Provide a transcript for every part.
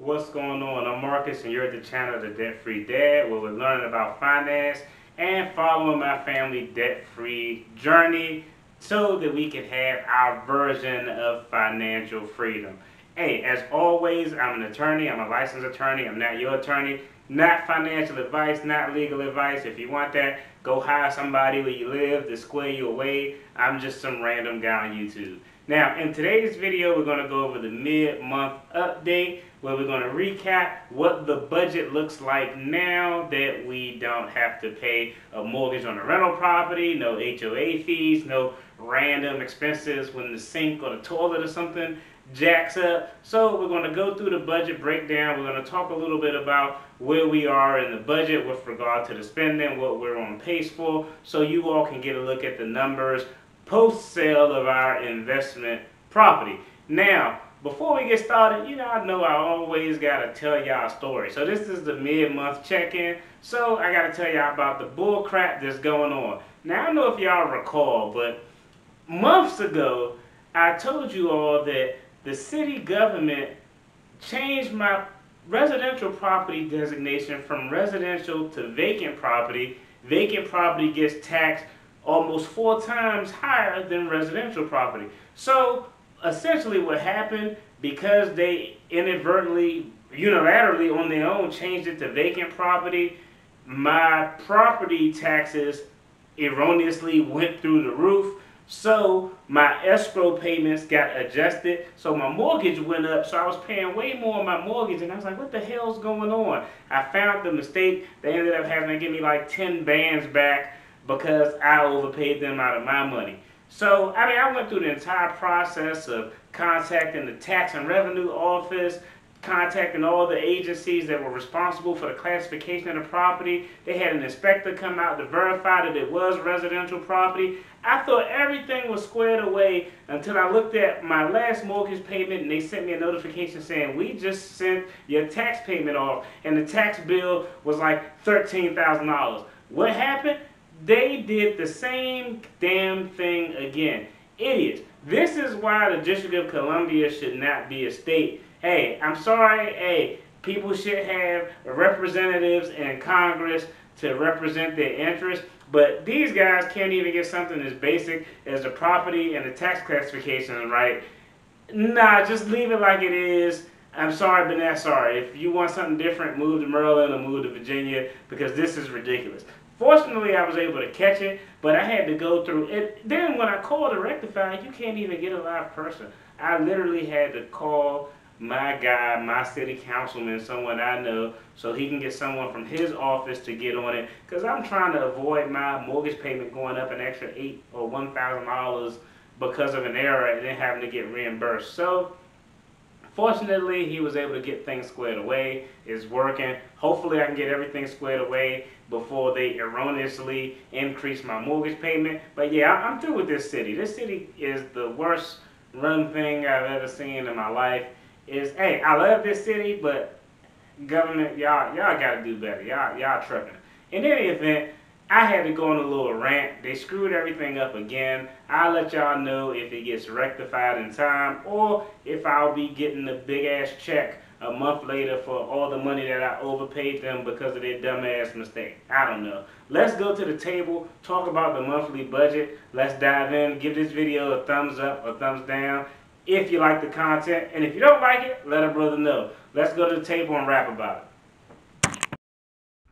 What's going on? I'm Marcus and you're at the channel The Debt Free Dad, where we're learning about finance and following my family debt-free journey so that we can have our version of financial freedom. Hey, as always, I'm an attorney. I'm a licensed attorney. I'm not your attorney. Not financial advice, not legal advice. If you want that, go hire somebody where you live to square you away. I'm just some random guy on YouTube. Now, in today's video, we're going to go over the mid-month update, where we're going to recap what the budget looks like now that we don't have to pay a mortgage on a rental property, no HOA fees, no random expenses when the sink or the toilet or something jacks up. So we're going to go through the budget breakdown. We're going to talk a little bit about where we are in the budget with regard to the spending, what we're on pace for, so you all can get a look at the numbers post-sale of our investment property. Now, before we get started, I know I always got to tell y'all a story. So this is the mid-month check-in. So I got to tell y'all about the bull crap that's going on. Now, I don't know if y'all recall, but months ago, I told you all that the city government changed my residential property designation from residential to vacant property. Vacant property gets taxed almost 4 times higher than residential property. So essentially what happened, because they inadvertently, unilaterally on their own changed it to vacant property, my property taxes erroneously went through the roof. So my escrow payments got adjusted. So my mortgage went up. So I was paying way more on my mortgage. And I was like, what the hell's going on? I found the mistake. They ended up having to give me like 10 bands back because I overpaid them out of my money. So, I went through the entire process of contacting the tax and revenue office, contacting all the agencies that were responsible for the classification of the property. They had an inspector come out to verify that it was residential property. I thought everything was squared away until I looked at my last mortgage payment and they sent me a notification saying, we just sent your tax payment off, and the tax bill was like $13,000. What happened? They did the same damn thing again. Idiots. This is why the District of Columbia should not be a state. Hey, I'm sorry. Hey, people should have representatives in Congress to represent their interests, but these guys can't even get something as basic as the property and the tax classification right. Nah, just leave it like it is. I'm sorry, but not sorry. If you want something different, move to Maryland or move to Virginia, because this is ridiculous. Fortunately, I was able to catch it, but I had to go through it. Then when I called to rectify, you can't even get a live person. I literally had to call my guy, my city councilman, someone I know, so he can get someone from his office to get on it, because I'm trying to avoid my mortgage payment going up an extra $8,000 or $1,000 because of an error and then having to get reimbursed. So fortunately, he was able to get things squared away. It's working. Hopefully, I can get everything squared away before they erroneously increase my mortgage payment. But yeah, I'm through with this city. This city is the worst run thing I've ever seen in my life. Hey, I love this city, but government, y'all got to do better. Y'all tripping. In any event, I had to go on a little rant. They screwed everything up again. I'll let y'all know if it gets rectified in time, or if I'll be getting a big ass check a month later for all the money that I overpaid them because of their dumbass mistake. I don't know. Let's go to the table, talk about the monthly budget. Let's dive in. Give this video a thumbs up or thumbs down if you like the content. And if you don't like it, let a brother know. Let's go to the table and rap about it.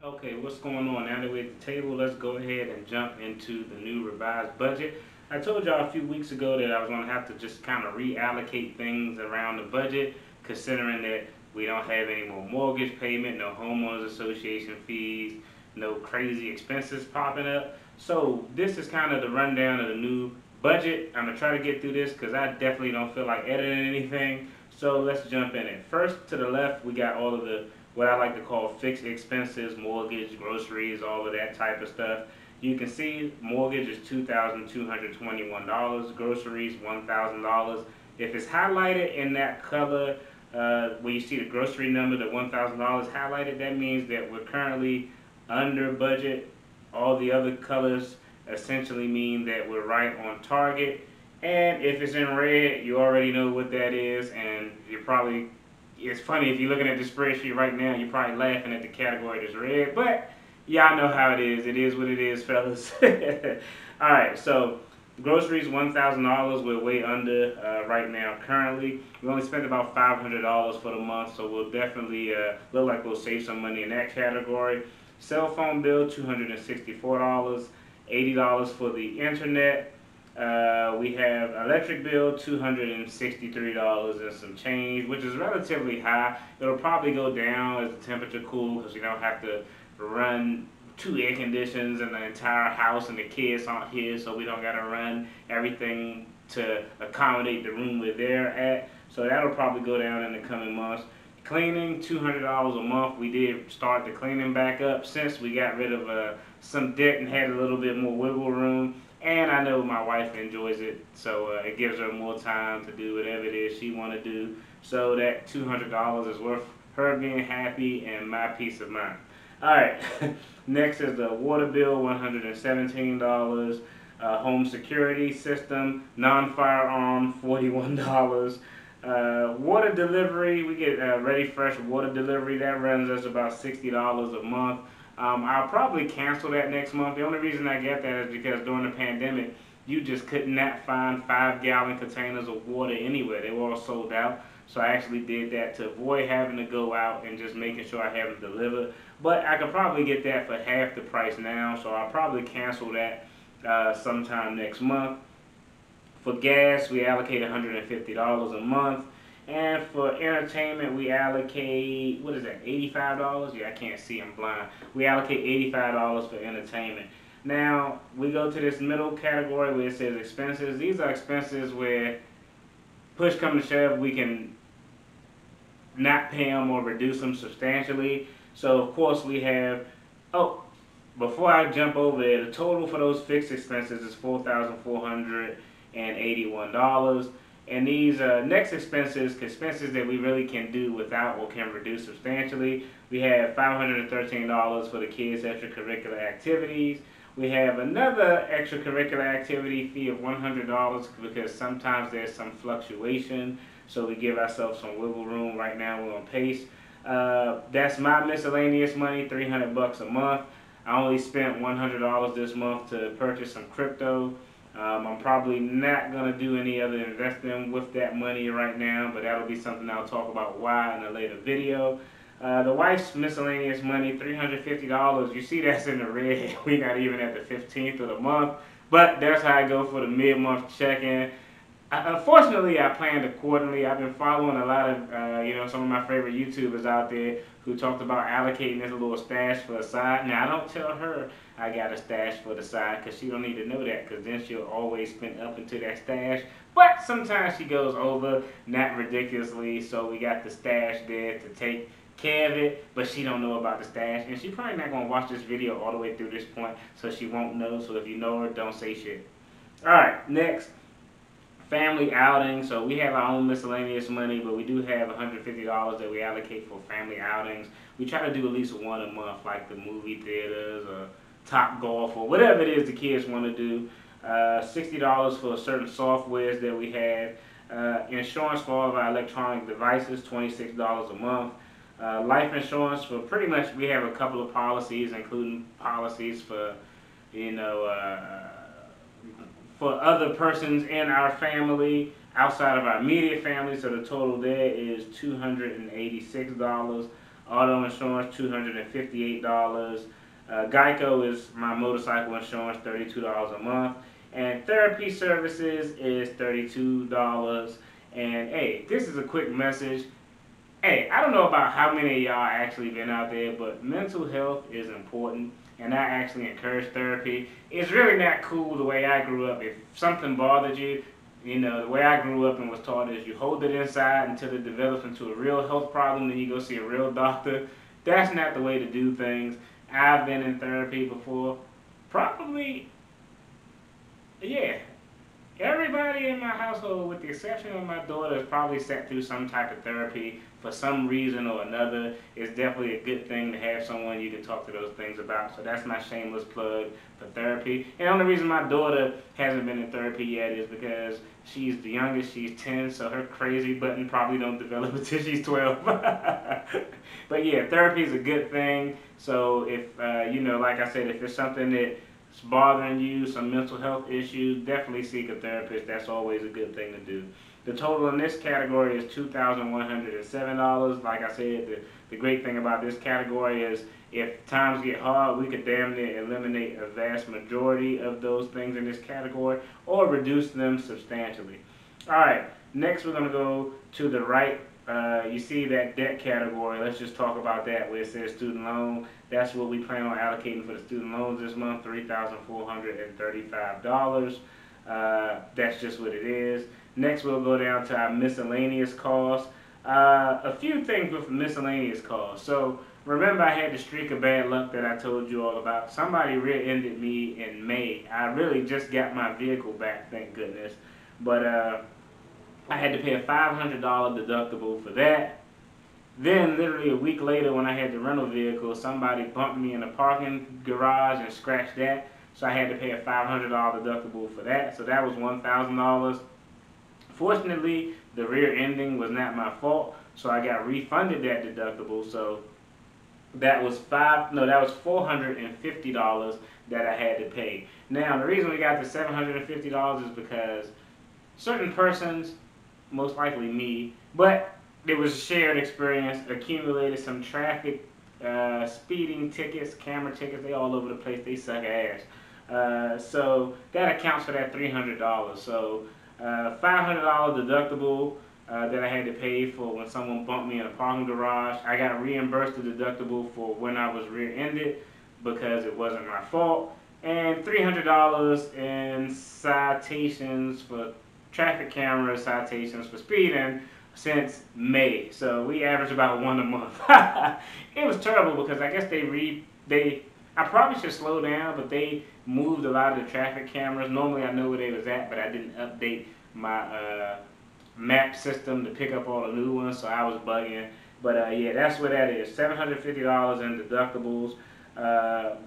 Okay, what's going on? Now that we're at the table, let's go ahead and jump into the new revised budget. I told y'all a few weeks ago that I was going to have to just kind of reallocate things around the budget, considering that we don't have any more mortgage payment, no homeowners association fees, no crazy expenses popping up. So this is kind of the rundown of the new budget. I'm going to try to get through this because I definitely don't feel like editing anything. So let's jump in it. First, to the left, we got all of the what I like to call fixed expenses, mortgage, groceries, all of that type of stuff. You can see mortgage is $2,221, groceries $1,000. If it's highlighted in that color, where you see the grocery number, the $1,000 highlighted, that means that we're currently under budget. All the other colors essentially mean that we're right on target. And if it's in red, you already know what that is, and you're probably it's funny, if you're looking at the spreadsheet right now, you're probably laughing at the category that's red, but y'all know how it is. It is what it is, fellas. Alright, so groceries, $1,000. We're way under right now currently. We only spent about $500 for the month, so we'll definitely look like we'll save some money in that category. Cell phone bill, $264. $80 for the internet. We have electric bill, $263 and some change, which is relatively high. It'll probably go down as the temperature cools because you don't have to run 2 air conditions in the entire house, and the kids aren't here, so we don't got to run everything to accommodate the room where they're at. So that'll probably go down in the coming months. Cleaning, $200 a month. We did start the cleaning back up since we got rid of some debt and had a little bit more wiggle room. And I know my wife enjoys it, so it gives her more time to do whatever it is she want to do. So that $200 is worth her being happy and my peace of mind. Alright, next is the water bill, $117. Home security system, non-firearm, $41. Water delivery, we get Ready Fresh water delivery. That runs us about $60 a month. I'll probably cancel that next month. The only reason I get that is because during the pandemic, you just could not find 5-gallon containers of water anywhere. They were all sold out. So I actually did that to avoid having to go out and just making sure I have them delivered. But I could probably get that for half the price now, so I'll probably cancel that sometime next month. For gas, we allocate $150 a month. And for entertainment, we allocate, what is that, $85? Yeah, I can't see, I'm blind. We allocate $85 for entertainment. Now, we go to this middle category where it says expenses. These are expenses where, push come to shove, we can not pay them or reduce them substantially. So, of course, we have, oh, before I jump over there, the total for those fixed expenses is $4,481. And these next expenses that we really can do without or can reduce substantially, we have $513 for the kids' extracurricular activities. We have another extracurricular activity fee of $100 because sometimes there's some fluctuation, so we give ourselves some wiggle room. Right now we're on pace. That's my miscellaneous money, $300 a month. I only spent $100 this month to purchase some crypto. I'm probably not going to do any other investing with that money right now, but that'll be something I'll talk about why in a later video. The wife's miscellaneous money, $350. You see that's in the red. We're not even at the 15th of the month, but that's how I go for the mid-month check-in. Unfortunately, I planned accordingly. I've been following a lot of, some of my favorite YouTubers out there who talked about allocating this little stash for the side. Now, I don't tell her I got a stash for the side because she don't need to know that, because then she'll always spend up into that stash. But sometimes she goes over, not ridiculously, so we got the stash there to take care of it, but she don't know about the stash, and she probably not going to watch this video all the way through this point, so she won't know. So if you know her, don't say shit. Alright, next. Family outing. So we have our own miscellaneous money, but we do have $150 that we allocate for family outings. We try to do at least one a month, like the movie theaters or Top Golf or whatever it is the kids want to do. $60 for certain softwares that we have. Insurance for all of our electronic devices, $26 a month. Life insurance for pretty much, we have a couple of policies, including policies for, for other persons in our family, outside of our immediate family, so the total there is $286. Auto insurance, $258. Geico is my motorcycle insurance, $32 a month. And therapy services is $32. And hey, this is a quick message. Hey, I don't know about how many of y'all actually been out there, but mental health is important. And I actually encourage therapy. It's really not cool the way I grew up. If something bothered you, the way I grew up and was taught is you hold it inside until it develops into a real health problem, then you go see a real doctor. That's not the way to do things. I've been in therapy before. Probably, yeah. everybody in my household, with the exception of my daughter, has probably sat through some type of therapy for some reason or another. It's definitely a good thing to have someone you can talk to those things about. So that's my shameless plug for therapy. And the only reason my daughter hasn't been in therapy yet is because she's the youngest. She's 10, so her crazy button probably don't develop until she's 12. But yeah, therapy is a good thing. So if, like I said, if it's something that it's bothering you, some mental health issues, definitely seek a therapist. That's always a good thing to do. The total in this category is $2,107. Like I said, the great thing about this category is if times get hard, we could damn near eliminate a vast majority of those things in this category or reduce them substantially. Alright, next we're going to go to the right. You see that debt category. Let's just talk about that where it says student loan. That's what we plan on allocating for the student loans this month, $3,435. That's just what it is. Next we'll go down to our miscellaneous costs. A few things with miscellaneous costs. So remember I had the streak of bad luck that I told you all about. Somebody rear-ended me in May. I really just got my vehicle back, thank goodness. But I had to pay a $500 deductible for that. Then, literally a week later, when I had the rental vehicle, somebody bumped me in the parking garage and scratched that. So I had to pay a $500 deductible for that. So that was $1,000. Fortunately, the rear ending was not my fault, so I got refunded that deductible. So that was $450 that I had to pay. Now, the reason we got the $750 is because certain persons, most likely me, but it was a shared experience, accumulated some traffic, speeding tickets, camera tickets, they all over the place, they suck ass. So that accounts for that $300. So $500 deductible that I had to pay for when someone bumped me in a parking garage. I got reimbursed the deductible for when I was rear-ended because it wasn't my fault. And $300 in citations for traffic camera citations for speeding since May. So we average about one a month. It was terrible because I guess I probably should slow down, but they moved a lot of the traffic cameras. Normally I know where they was at, but I didn't update my map system to pick up all the new ones, so I was bugging. But yeah, that's what that is. $750 in deductibles.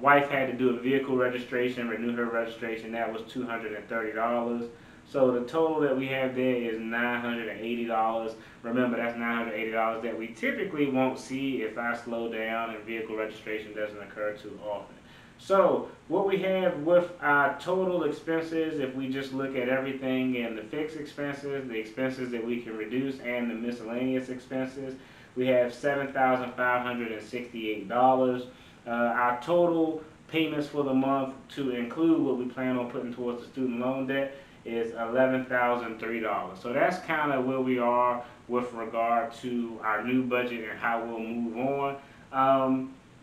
Wife had to do a vehicle registration, renew her registration. That was $230. So the total that we have there is $980. Remember, that's $980 that we typically won't see if I slow down and vehicle registration doesn't occur too often. So what we have with our total expenses, if we just look at everything and the fixed expenses, the expenses that we can reduce, and the miscellaneous expenses, we have $7,568. Our total payments for the month, to include what we plan on putting towards the student loan debt, is $11,003. So that's kind of where we are with regard to our new budget and how we'll move on.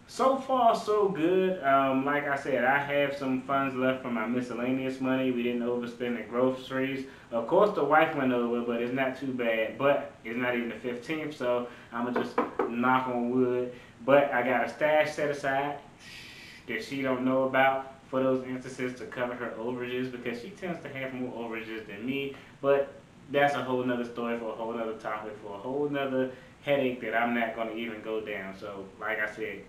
So far, so good. Like I said, I have some funds left from my miscellaneous money. We didn't overspend at groceries. Of course, the wife went over, but it's not too bad. But it's not even the 15th, so I'm going to just knock on wood. But I got a stash set aside that she don't know about for those instances to cover her overages, because she tends to have more overages than me. But that's a whole nother story for a whole nother topic, for a whole nother headache that I'm not going to even go down. So like I said,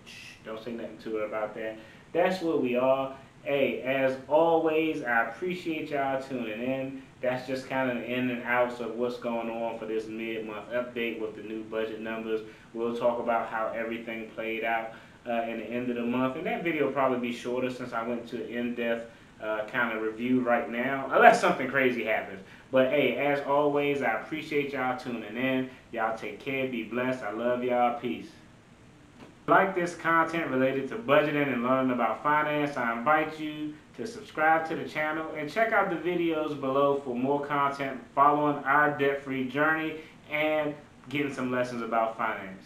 don't say nothing to her about that. That's where we are. Hey, as always, I appreciate y'all tuning in. That's just kind of the in and outs of what's going on for this mid-month update with the new budget numbers. We'll talk about how everything played out in the end of the month. And that video will probably be shorter since I went to an in-depth kind of review right now, unless something crazy happens. But hey, as always, I appreciate y'all tuning in. Y'all take care, be blessed. I love y'all. Peace. If you like this content related to budgeting and learning about finance, I invite you to subscribe to the channel and check out the videos below for more content following our debt-free journey and getting some lessons about finance.